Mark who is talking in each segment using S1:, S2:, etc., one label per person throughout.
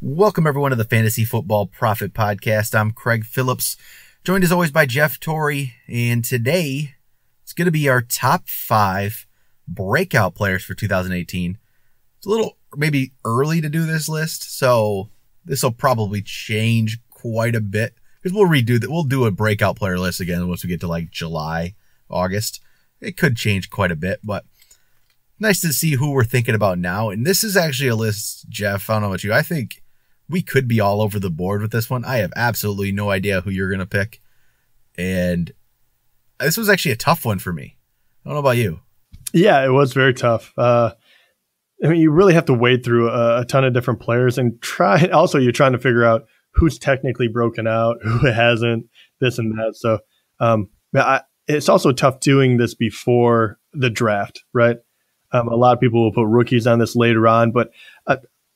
S1: Welcome, everyone, to the Fantasy Football Prophet Podcast. I'm Craig Phillips, joined as always by Jeff Torrey, and today it's going to be our top 5 breakout players for 2018. It's a little maybe early to do this list, so this will probably change quite a bit because we'll redo that. We'll do a breakout player list again once we get to like July, August. It could change quite a bit, but nice to see who we're thinking about now. And this is actually a list, Jeff, I don't know about you. I think we could be all over the board with this one. I have absolutely no idea who you're going to pick. And this was actually a tough one for me. I don't know about you. Yeah,
S2: it was very tough. I mean, you really have to wade through a ton of different players and try. Also, you're trying to figure out who's technically broken out, who hasn't, this and that. So it's also tough doing this before the draft, right? A lot of people will put rookies on this later on, but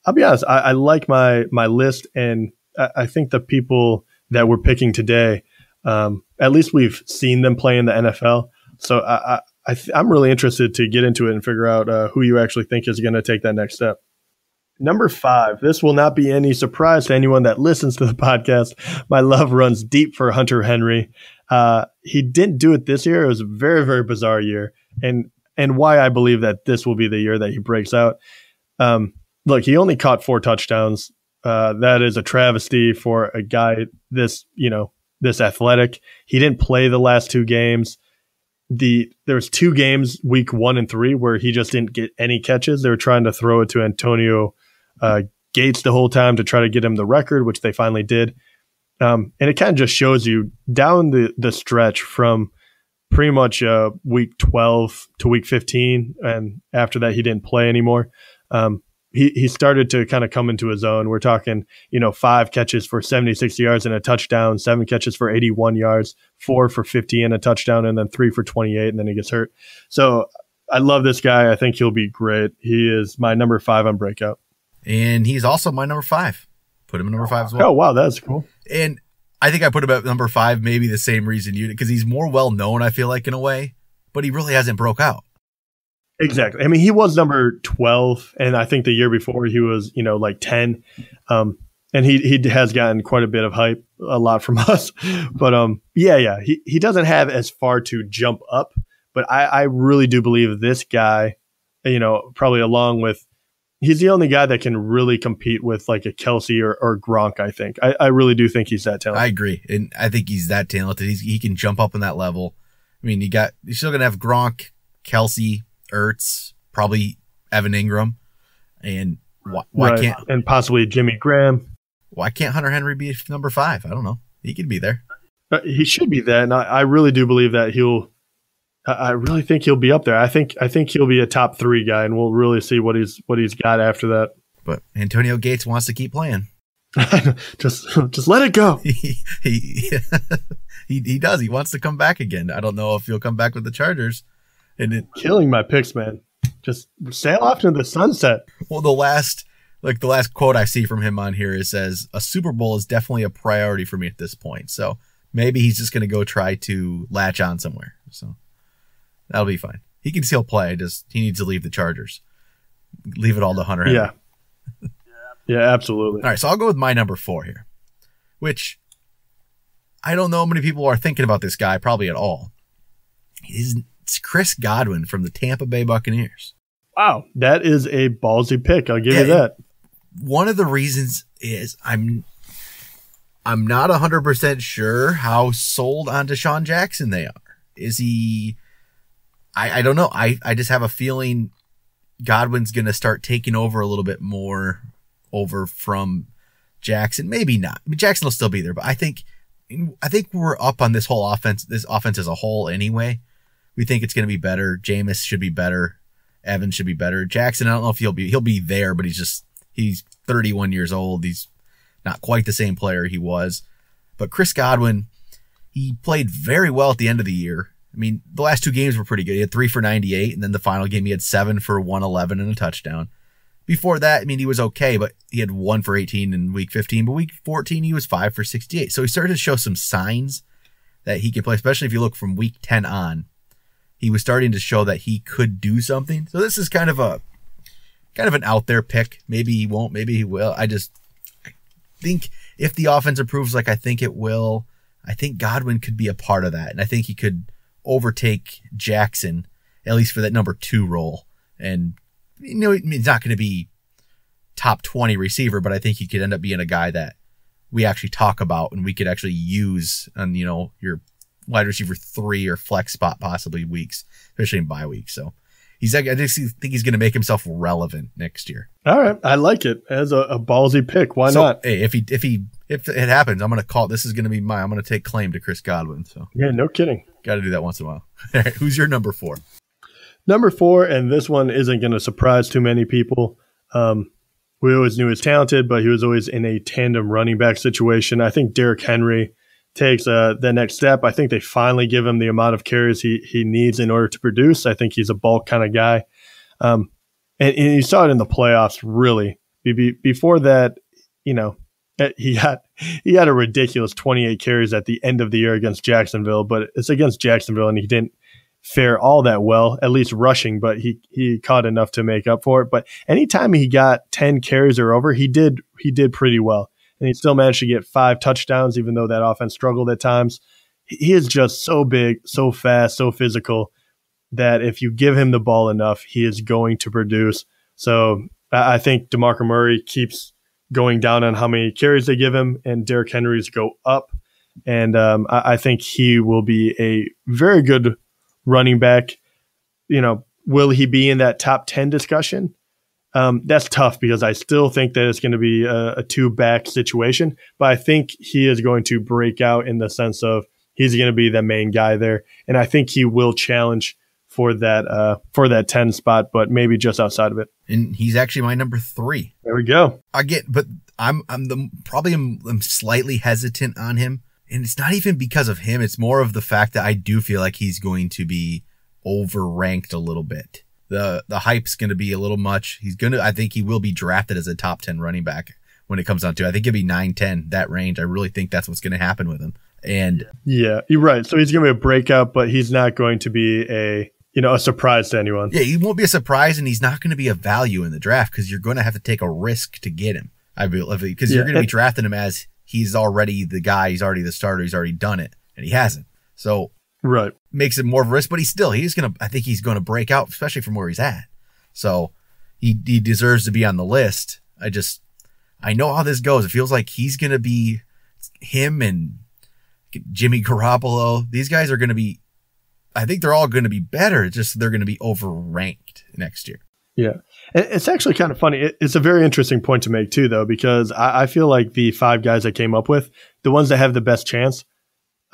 S2: I'll be honest, I like my list, and I think the people that we're picking today, at least we've seen them play in the NFL. So I'm really interested to get into it and figure out who you actually think is going to take that next step. Number 5, this will not be any surprise to anyone that listens to the podcast. My love runs deep for Hunter Henry. He didn't do it this year. It was a very, very bizarre year, and why I believe that this will be the year that he breaks out. Look, he only caught 4 touchdowns. That is a travesty for a guy this athletic. He didn't play the last 2 games. There was 2 games, week 1 and 3, where he just didn't get any catches. They were trying to throw it to Antonio Gates the whole time to try to get him the record, which they finally did. And it kind of just shows you down the stretch from pretty much week 12 to week 15, and after that he didn't play anymore. He started to kind of come into his own. We're talking, 5 catches for 76 yards and a touchdown, 7 catches for 81 yards, 4 for 50 and a touchdown, and then 3 for 28, and then he gets hurt. So I love this guy. I think he'll be great. He is my number 5 on Breakout.
S1: And he's also my number 5. Put him in number 5 as well.
S2: Oh, wow, that's cool.
S1: And I think I put him at number 5, maybe the same reason you did, because he's more well-known, I feel like, in a way, but he really hasn't broke out.
S2: Exactly. I mean, he was number 12, and I think the year before he was, like 10. And he has gotten quite a bit of hype, a lot from us. But he doesn't have as far to jump up. But I really do believe this guy, probably along with, he's the only guy that can really compete with like a Kelsey or Gronk, I think. I really do think he's that talented.
S1: I agree. And I think he's that talented. He can jump up in that level. I mean, you're still going to have Gronk, Kelsey, Ertz, probably Evan Ingram, and why can't,
S2: and possibly Jimmy Graham?
S1: Why can't Hunter Henry be number 5? I don't know. He could be there.
S2: He should be there, and I really do believe that I really think he'll be up there. I think he'll be a top 3 guy, and we'll really see what he's got after that.
S1: But Antonio Gates wants to keep playing.
S2: just let it go.
S1: He does. He wants to come back again. I don't know if he'll come back with the Chargers. And
S2: killing my picks, man. Just sail off into the sunset.
S1: Well, the last quote I see from him on here, it says, "A Super Bowl is definitely a priority for me at this point." So maybe he's just going to go try to latch on somewhere. So that'll be fine. He can still play. He needs to leave the Chargers. Leave it all to Hunter Henry.
S2: Yeah. Yeah, absolutely.
S1: All right, so I'll go with my number 4 here, which I don't know how many people are thinking about this guy, probably at all. It's Chris Godwin from the Tampa Bay Buccaneers.
S2: Wow, that is a ballsy pick. I'll give you that.
S1: One of the reasons is I'm not 100% sure how sold on Deshaun Jackson they are. Is he? I don't know. I just have a feeling Godwin's going to start taking over a little bit more over from Jackson. Maybe not. I mean, Jackson will still be there, but I think we're up on this whole offense. This offense as a whole, anyway. We think it's going to be better. Jameis should be better. Evans should be better. Jackson, I don't know if he'll be there, but he's 31 years old. He's not quite the same player he was. But Chris Godwin, he played very well at the end of the year. I mean, the last 2 games were pretty good. He had 3 for 98, and then the final game he had 7 for 111 and a touchdown. Before that, I mean, he was okay, but he had 1 for 18 in week 15. But week 14, he was 5 for 68. So he started to show some signs that he could play, especially if you look from week 10 on. He was starting to show that he could do something. So this is kind of an out there pick. Maybe he won't, maybe he will. I think if the offense improves like I think it will, I think Godwin could be a part of that. And I think he could overtake Jackson, at least for that number 2 role. And, he's not going to be top 20 receiver, but I think he could end up being a guy that we actually talk about and we could actually use on, your wide receiver 3 or flex spot possibly weeks, especially in bye weeks. So I just think he's going to make himself relevant next year.
S2: All right. I like it as a ballsy pick. Why not?
S1: Hey, if it happens, I'm going to call, this is going to be I'm going to take claim to Chris Godwin. So
S2: yeah, no kidding.
S1: Got to do that once in a while. All right, who's your number 4?
S2: Number 4, and this one isn't going to surprise too many people. We always knew he was talented, but he was always in a tandem running back situation. I think Derrick Henry takes the next step. I think they finally give him the amount of carries he needs in order to produce. I think he's a bulk kind of guy. And you saw it in the playoffs, really. Before that, he had a ridiculous 28 carries at the end of the year against Jacksonville, but it's against Jacksonville, and he didn't fare all that well, at least rushing, but he caught enough to make up for it. But anytime he got 10 carries or over, he did pretty well. And he still managed to get 5 touchdowns, even though that offense struggled at times. He is just so big, so fast, so physical that if you give him the ball enough, he is going to produce. So I think DeMarco Murray keeps going down on how many carries they give him, and Derrick Henry's go up. And I think he will be a very good running back. Will he be in that top 10 discussion? That's tough because I still think that it's going to be a 2-back situation, but I think he is going to break out in the sense of he's going to be the main guy there. And I think he will challenge for that 10 spot, but maybe just outside of it.
S1: And he's actually my number 3.
S2: There we go.
S1: But I'm slightly hesitant on him. And it's not even because of him. It's more of the fact that I do feel like he's going to be overranked a little bit. The hype's going to be a little much. I think he will be drafted as a top 10 running back when it comes down to it. I think he'll be 9-10, that range. I really think that's what's going to happen with him. And
S2: yeah, you're right. So he's going to be a breakout, but he's not going to be a surprise to anyone.
S1: Yeah, he won't be a surprise, and he's not going to be a value in the draft because you're going to have to take a risk to get him. I believe because you're going to be drafting him as he's already the guy, he's already the starter, he's already done it, and he hasn't. So
S2: right,
S1: makes it more of a risk, but I think he's going to break out, especially from where he's at. So he deserves to be on the list. I know how this goes. It feels like he's going to be him and Jimmy Garoppolo. These guys are going to be, I think they're all going to be better. It's just they're going to be overranked next year.
S2: Yeah. It's actually kind of funny. It's a very interesting point to make too, though, because I feel like the 5 guys I came up with, the ones that have the best chance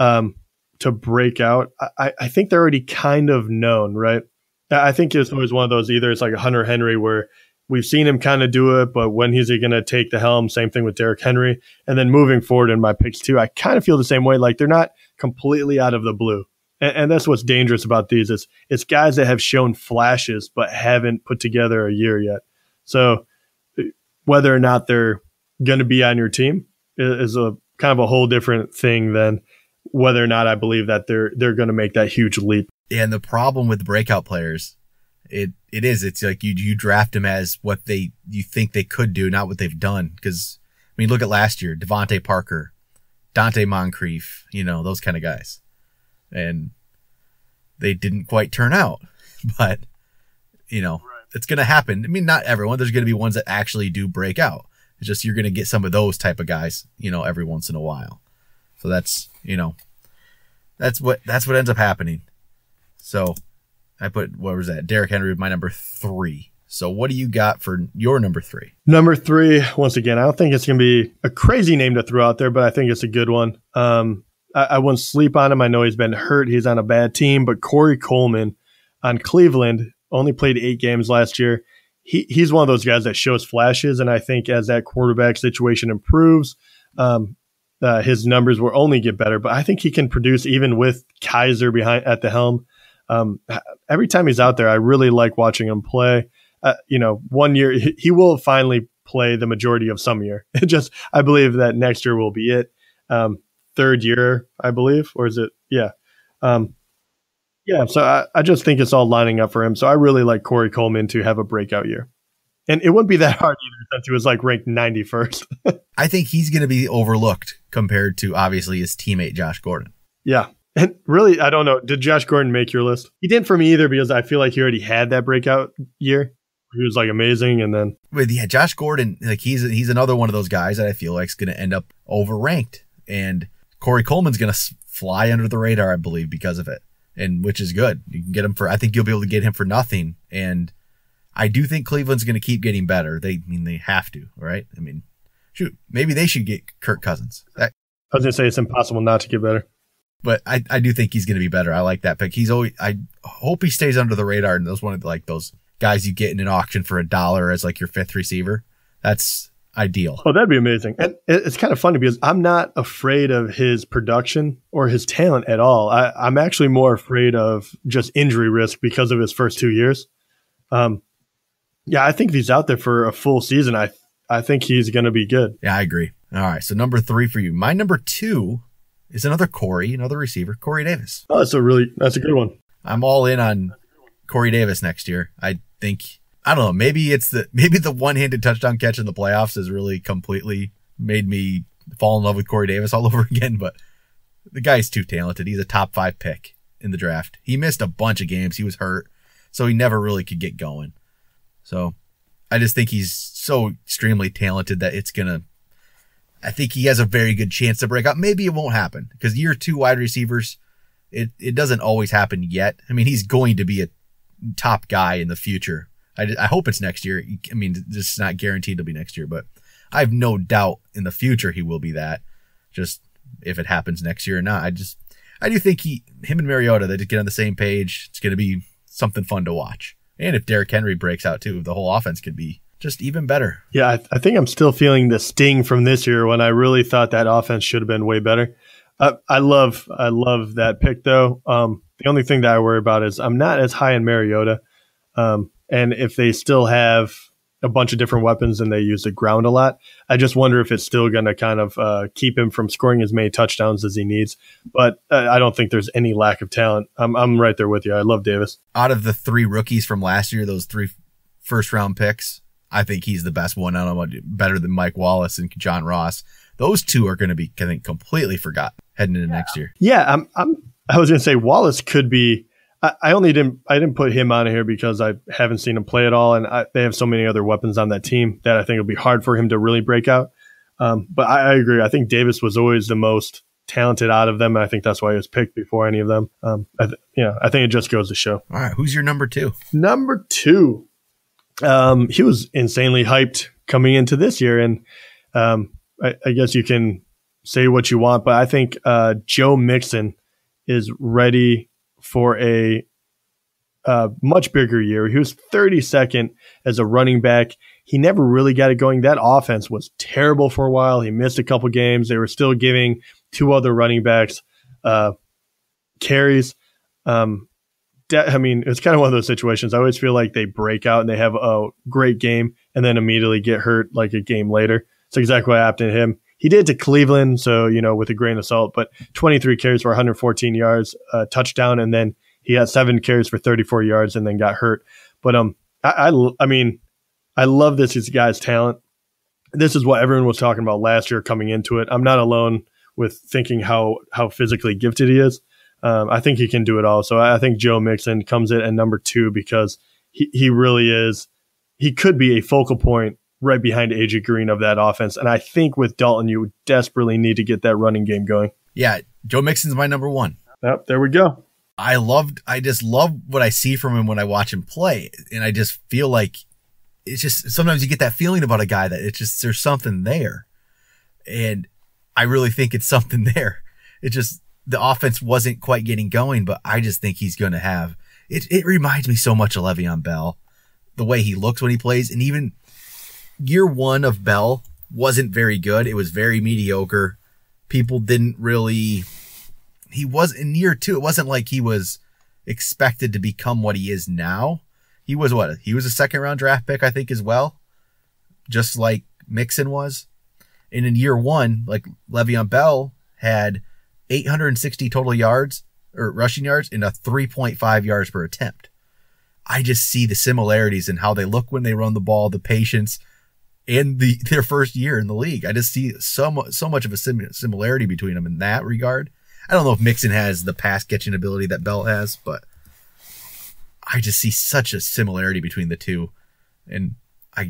S2: to break out, I think they're already kind of known, right? I think it's always one of those, either it's like a Hunter Henry where we've seen him kind of do it, but when is he going to take the helm? Same thing with Derrick Henry. And then moving forward in my picks too, I kind of feel the same way. Like they're not completely out of the blue. And that's what's dangerous about these. It's guys that have shown flashes but haven't put together a year yet. So whether or not they're going to be on your team is a kind of a whole different thing than whether or not I believe that they're going to make that huge leap.
S1: Yeah, and the problem with breakout players, it's like you draft them as what you think they could do, not what they've done. Because look at last year, Devante Parker, Dante Moncrief, those kind of guys. And they didn't quite turn out, but It's going to happen. Not everyone. There's going to be ones that actually do break out. It's just you're going to get some of those type of guys, every once in a while. So that's what ends up happening. So I put, what was that? Derrick Henry with my number 3. So what do you got for your number 3?
S2: Number 3, once again, I don't think it's going to be a crazy name to throw out there, but I think it's a good one. I wouldn't sleep on him. I know he's been hurt. He's on a bad team, but Corey Coleman on Cleveland only played 8 games last year. He's one of those guys that shows flashes, and I think as that quarterback situation improves, his numbers will only get better. But I think he can produce even with Kaiser behind at the helm. Every time he's out there, I really like watching him play. 1 year he will finally play the majority of some year. I believe that next year will be it. 3rd year, I believe, or is it? Yeah. So I just think it's all lining up for him. So I really like Corey Coleman to have a breakout year. And it wouldn't be that hard either since he was like ranked 91st.
S1: I think he's going to be overlooked compared to obviously his teammate Josh Gordon.
S2: Yeah. And really, I don't know. Did Josh Gordon make your list? He didn't for me either because I feel like he already had that breakout year. He was like amazing. And then.
S1: But yeah, Josh Gordon, like he's another one of those guys that I feel like is going to end up overranked. And Corey Coleman's going to fly under the radar, I believe, because of it. And which is good. You can get him I think you'll be able to get him for nothing. And I do think Cleveland's going to keep getting better. They have to, right? I mean, shoot, maybe they should get Kirk Cousins.
S2: I was going to say it's impossible not to get better.
S1: But I do think he's going to be better. I like that pick. I hope he stays under the radar and those one of like those guys you get in an auction for $1 as like your 5th receiver. That's ideal.
S2: Oh, that'd be amazing. And it's kind of funny because I'm not afraid of his production or his talent at all. I'm actually more afraid of just injury risk because of his first 2 years. Yeah, I think if he's out there for a full season, I think he's going to be good.
S1: Yeah, I agree. All right, so number 3 for you. My number 2 is another receiver, Corey Davis.
S2: Oh, that's a good one.
S1: I'm all in on Corey Davis next year. I think, I don't know, maybe the one-handed touchdown catch in the playoffs has really completely made me fall in love with Corey Davis all over again, but the guy's too talented. He's a top 5 pick in the draft. He missed a bunch of games. He was hurt, so he never really could get going. So I just think he's so extremely talented that I think he has a very good chance to break out. Maybe it won't happen because year 2 wide receivers, it doesn't always happen yet. I mean, he's going to be a top guy in the future. I hope it's next year. I mean, it's not guaranteed to be next year, but I have no doubt in the future he will be that. Just if it happens next year or not, I do think him and Mariota, they just get on the same page. It's going to be something fun to watch. And if Derrick Henry breaks out too, the whole offense could be just even better.
S2: Yeah, I think I'm still feeling the sting from this year when I really thought that offense should have been way better. I love that pick though. The only thing that I worry about is I'm not as high in Mariota. And if they still have a bunch of different weapons and they use the ground a lot, I just wonder if it's still going to kind of keep him from scoring as many touchdowns as he needs. But I don't think there's any lack of talent. I'm right there with you. I love Davis.
S1: Out of the 3 rookies from last year, those 3 first-round picks, I think he's the best one. I don't know, better than Mike Wallace and John Ross. Those 2 are going to be, I think, completely forgotten heading into next year.
S2: Yeah, I was going to say Wallace could be. I didn't put him on here because I haven't seen him play at all, and they have so many other weapons on that team that I think it'll be hard for him to really break out. But I agree. I think Davis was always the most talented out of them, and I think that's why he was picked before any of them. I think it just goes to show.
S1: All right, who's your number 2?
S2: Number 2, he was insanely hyped coming into this year, and I guess you can say what you want, but I think Joe Mixon is ready for a much bigger year. He was 32nd as a running back. He never really got it going. That offense was terrible for a while. He missed a couple games. They were still giving 2 other running backs carries. I mean, it's kind of one of those situations. I always feel like they break out and they have a great game and then immediately get hurt like a game later. It's exactly what happened to him. He did to Cleveland, so, with a grain of salt, but 23 carries for 114 yards, touchdown, and then he had 7 carries for 34 yards and then got hurt. But I mean, I love this guy's talent. This is what everyone was talking about last year coming into it. I'm not alone with thinking how physically gifted he is. I think he can do it all. So I think Joe Mixon comes in at number 2 because he really is. He could be a focal point right behind AJ Green of that offense. And I think with Dalton, you desperately need to get that running game going.
S1: Yeah, Joe Mixon's my number 1.
S2: Yep, there we go.
S1: I just love what I see from him when I watch him play. And I just feel like it's just, sometimes you get that feeling about a guy that it's just, there's something there. And I really think it's something there. It just, the offense wasn't quite getting going, but I just think he's going to have, it reminds me so much of Le'Veon Bell, the way he looks when he plays. And even year 1 of Bell wasn't very good. It was very mediocre. People didn't really, he was in year 2. It wasn't like he was expected to become what he is now. He was what? He was a 2nd-round draft pick, I think, as well. Just like Mixon was. And in year 1, like Le'Veon Bell had 860 total yards or rushing yards and a 3.5 yards per attempt. I just see the similarities in how they look when they run the ball, the patience, and their first year in the league. I just see so much of a similarity between them in that regard. I don't know if Mixon has the pass catching ability that Bell has, but I just see such a similarity between the two. And I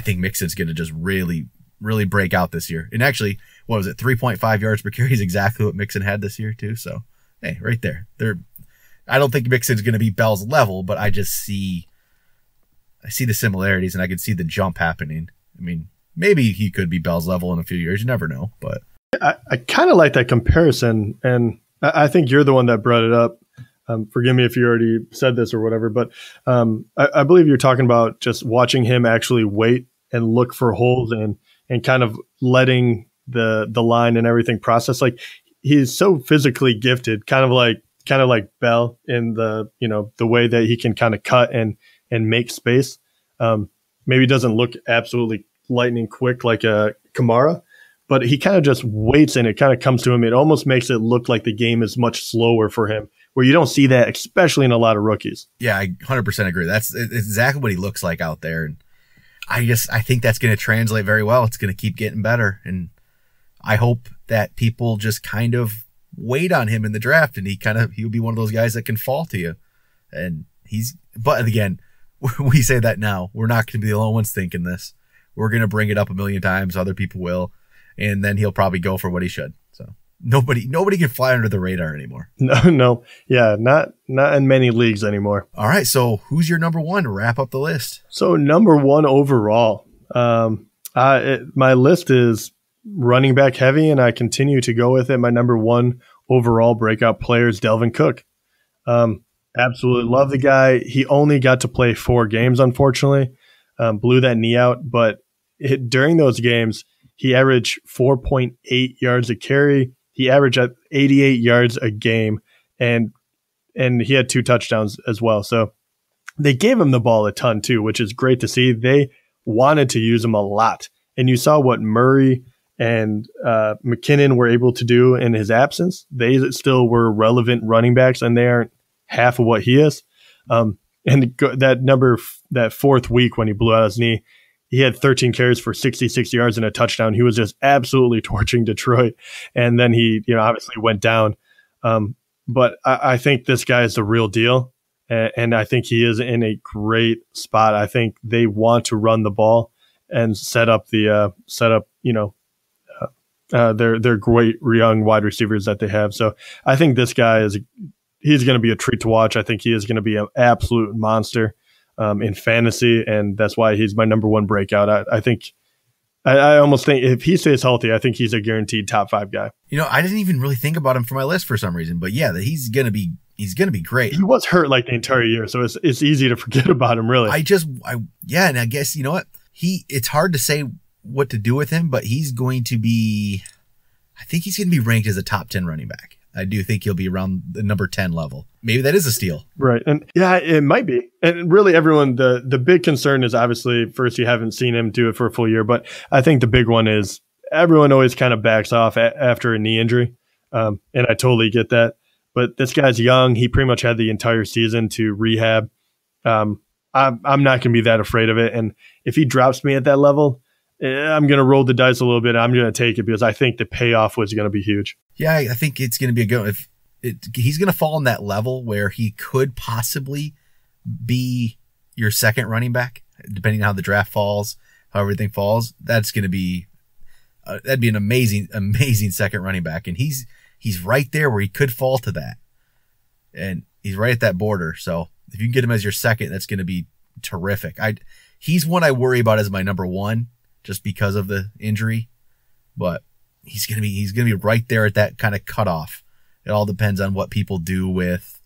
S1: think Mixon's going to just really, really break out this year. And actually, what was it? 3.5 yards per carry is exactly what Mixon had this year too. So, hey, right there. I don't think Mixon's going to be Bell's level, but I see the similarities and I can see the jump happening. I mean, maybe he could be Bell's level in a few years. You never know, but
S2: I kind of like that comparison. And I think you're the one that brought it up. Forgive me if you already said this or whatever, but I believe you're talking about just watching him actually wait and look for holes and kind of letting the line and everything process. Like he's so physically gifted, kind of like Bell in the way that he can kind of cut and make space. Maybe doesn't look absolutely lightning quick like a Kamara, but he kind of just waits and it kind of comes to him. It almost makes it look like the game is much slower for him, where you don't see that, especially in a lot of rookies.
S1: Yeah, I 100% agree. That's exactly what he looks like out there. And I think that's going to translate very well. It's going to keep getting better. And I hope that people just kind of wait on him in the draft and he'll be one of those guys that can fall to you. And but again, we say that now. We're not going to be the only ones thinking this. We're going to bring it up a million times. Other people will. And then he'll probably go for what he should. So nobody can fly under the radar anymore.
S2: No. Yeah, not in many leagues anymore.
S1: All right. So who's your number one to wrap up the list?
S2: So number one overall, my list is running back heavy, and I continue to go with it. My number one overall breakout player is Dalvin Cook. Absolutely love the guy. He only got to play 4 games, unfortunately. Blew that knee out, but during those games, he averaged 4.8 yards a carry. He averaged at 88 yards a game, and he had 2 touchdowns as well. So they gave him the ball a ton too, which is great to see. They wanted to use him a lot. And you saw what Murray and McKinnon were able to do in his absence. They still were relevant running backs, and they aren't half of what he is. And that 4th week when he blew out his knee, he had 13 carries for 66 yards and a touchdown. He was just absolutely torching Detroit. And then he, obviously went down. But I think this guy is the real deal. And I think he is in a great spot. I think they want to run the ball and set up their great young wide receivers that they have. So I think this guy he's going to be a treat to watch. I think he is going to be an absolute monster in fantasy, and that's why he's my number one breakout. I almost think if he stays healthy, I think he's a guaranteed top 5 guy.
S1: I didn't even really think about him for my list for some reason, but yeah, he's going to be great.
S2: He was hurt like the entire year, so it's easy to forget about him, really.
S1: And I guess, you know what? It's hard to say what to do with him, but I think he's going to be ranked as a top 10 running back. I do think he'll be around the number 10 level. Maybe that is a steal.
S2: Right. And yeah, it might be. And really everyone, the big concern is obviously first, you haven't seen him do it for a full year, but I think the big one is everyone always kind of backs off after a knee injury. And I totally get that, but this guy's young. He pretty much had the entire season to rehab. I'm not going to be that afraid of it. And if he drops me at that level, I'm going to roll the dice a little bit. I'm going to take it because I think the payoff was going to be huge. Yeah,
S1: I think it's going to be a good. He's going to fall in that level where he could possibly be your second running back, depending on how the draft falls, how everything falls. That's going to be that'd be an amazing second running back, and he's right there where he could fall to that, and he's right at that border. So if you can get him as your second, that's going to be terrific. He's one I worry about as my number one, just because of the injury, but he's going to be right there at that kind of cutoff. It all depends on what people do with,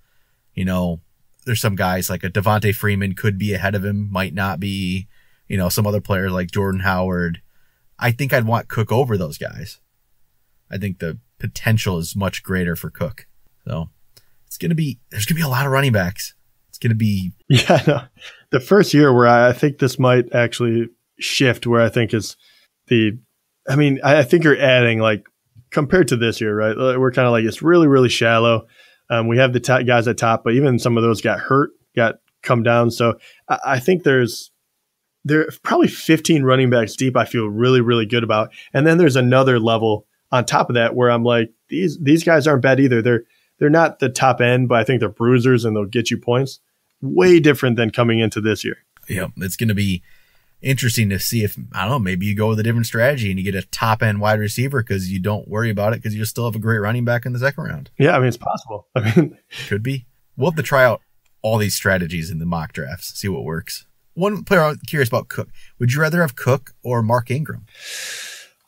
S1: there's some guys like a Devante Freeman could be ahead of him, might not be, some other players like Jordan Howard. I think I'd want Cook over those guys. I think the potential is much greater for Cook. So there's going to be a lot of running backs. It's going to be.
S2: Yeah, no. The first year where I think this might actually shift, where I think is I think you're adding, like, compared to this year, right? We're kind of like, it's really, really shallow. We have the top guys at top, but even some of those got hurt, got come down. So I think there are probably 15 running backs deep I feel really, really good about. And then there's another level on top of that where I'm like, these guys aren't bad either. They're not the top end, but I think they're bruisers and they'll get you points. Way different than coming into this year.
S1: Yeah, it's going to be interesting to see if, I don't know, maybe you go with a different strategy and you get a top-end wide receiver because you don't worry about it because you still have a great running back in the second round.
S2: Yeah, I mean, it's possible. I mean,
S1: could be. We'll have to try out all these strategies in the mock drafts, see what works. One player I'm curious about, Cook. Would you rather have Cook or Mark Ingram?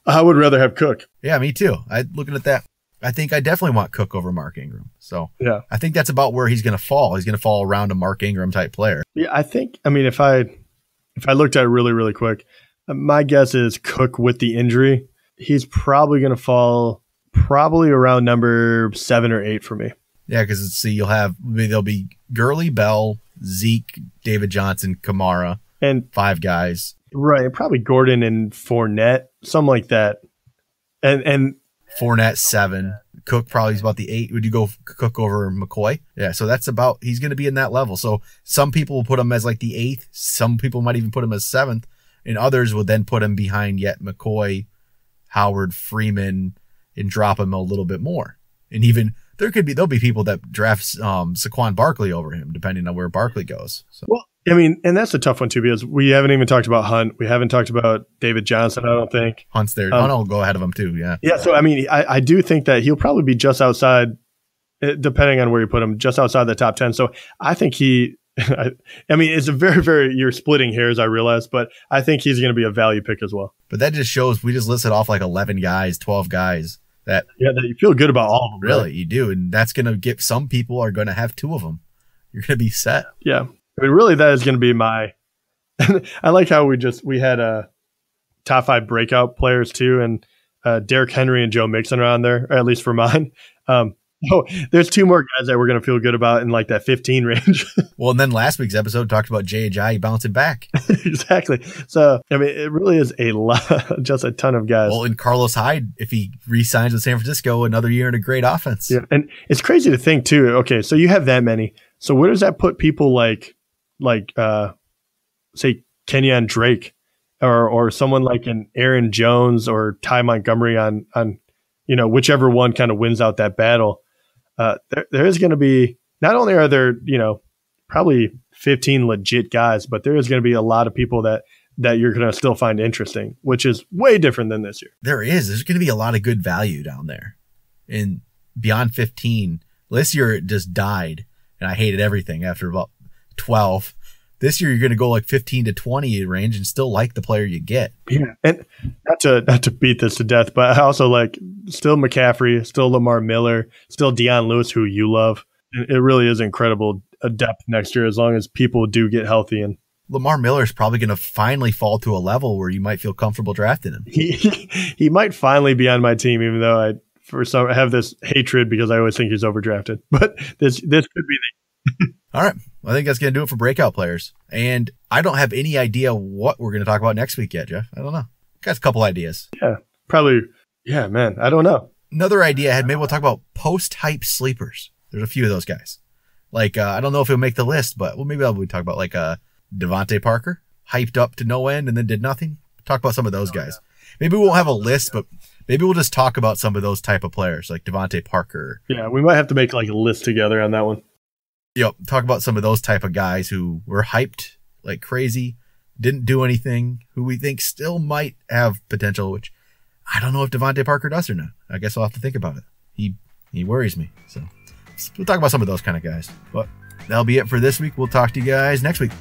S2: I would rather have Cook.
S1: Yeah, me too. Looking at that, I think I definitely want Cook over Mark Ingram. So
S2: yeah,
S1: I think that's about where he's going to fall. He's going to fall around a Mark Ingram type player.
S2: Yeah, I mean, if I looked at it really, really quick, my guess is Cook with the injury, he's probably going to fall around number 7 or 8 for me.
S1: Yeah, because there'll be Gurley, Bell, Zeke, David Johnson, Kamara,
S2: and
S1: 5 guys.
S2: Right, probably Gordon and Fournette, something like that. And
S1: Fournette 7. Cook probably is about the 8. Would you go Cook over McCoy? Yeah, so he's going to be in that level. So some people will put him as like the 8th. Some people might even put him as 7th. And others would then put him behind yet McCoy, Howard, Freeman, and drop him a little bit more. And even there'll be people that draft Saquon Barkley over him, depending on where Barkley goes. So.
S2: Well, I mean, and that's a tough one too, because we haven't even talked about Hunt. We haven't talked about David Johnson, I don't think.
S1: Hunt's there. I'll go ahead of him too, yeah.
S2: Yeah, so I mean, I do think that he'll probably be just outside, depending on where you put him, just outside the top 10. So I think I mean, it's a very, very, you're splitting hairs, I realize, but I think he's going to be a value pick as well.
S1: But that just shows we just listed off like 11 guys, 12 guys. That
S2: you feel good about all of them.
S1: Really,
S2: right?
S1: you do. And that's going to get some people are going to have 2 of them. You're going to be set.
S2: Yeah. I mean, really, that is going to be my – I like how we had a top 5 breakout players too, and Derrick Henry and Joe Mixon are on there, or at least for mine. There's 2 more guys that we're going to feel good about in like that 15 range.
S1: Well, and then last week's episode talked about J.J. bouncing back.
S2: Exactly. So, I mean, it really is a lot, just a ton of guys.
S1: Well, and Carlos Hyde, if he re-signs with San Francisco, another year in a great offense.
S2: Yeah, and it's crazy to think too. Okay, so you have that many. So where does that put people like say Kenyon Drake or someone like an Aaron Jones or Ty Montgomery on whichever one kind of wins out that battle? There is going to be, not only are there probably 15 legit guys, but there is going to be a lot of people that you're going to still find interesting, which is way different than this year.
S1: There's going to be a lot of good value down there. And beyond 15, this year it just died and I hated everything after about 12. This year, you're going to go like 15 to 20 range and still like the player you get.
S2: Yeah. And not to beat this to death, but I also like still McCaffrey, still Lamar Miller, still Deion Lewis, who you love. It really is incredible depth next year as long as people do get healthy. And
S1: Lamar Miller is probably going to finally fall to a level where you might feel comfortable drafting him.
S2: He might finally be on my team, even though I have this hatred because I always think he's overdrafted. But this could be the
S1: All right. I think that's going to do it for breakout players. And I don't have any idea what we're going to talk about next week yet, Jeff. I don't know. Got a couple ideas.
S2: Yeah, probably. Yeah, man. I don't know.
S1: Another idea I had, maybe we'll talk about post-hype sleepers. There's a few of those guys. Like, I don't know if he'll make the list, but maybe we'll talk about like Devante Parker, hyped up to no end and then did nothing. Talk about some of those guys. Maybe we won't have a list, but maybe we'll just talk about some of those type of players like Devante Parker.
S2: Yeah, we might have to make like a list together on that one.
S1: Yep, talk about some of those type of guys who were hyped like crazy, didn't do anything, who we think still might have potential, which I don't know if Devante Parker does or not. I guess I'll have to think about it. He worries me. So we'll talk about some of those kind of guys. But that'll be it for this week. We'll talk to you guys next week.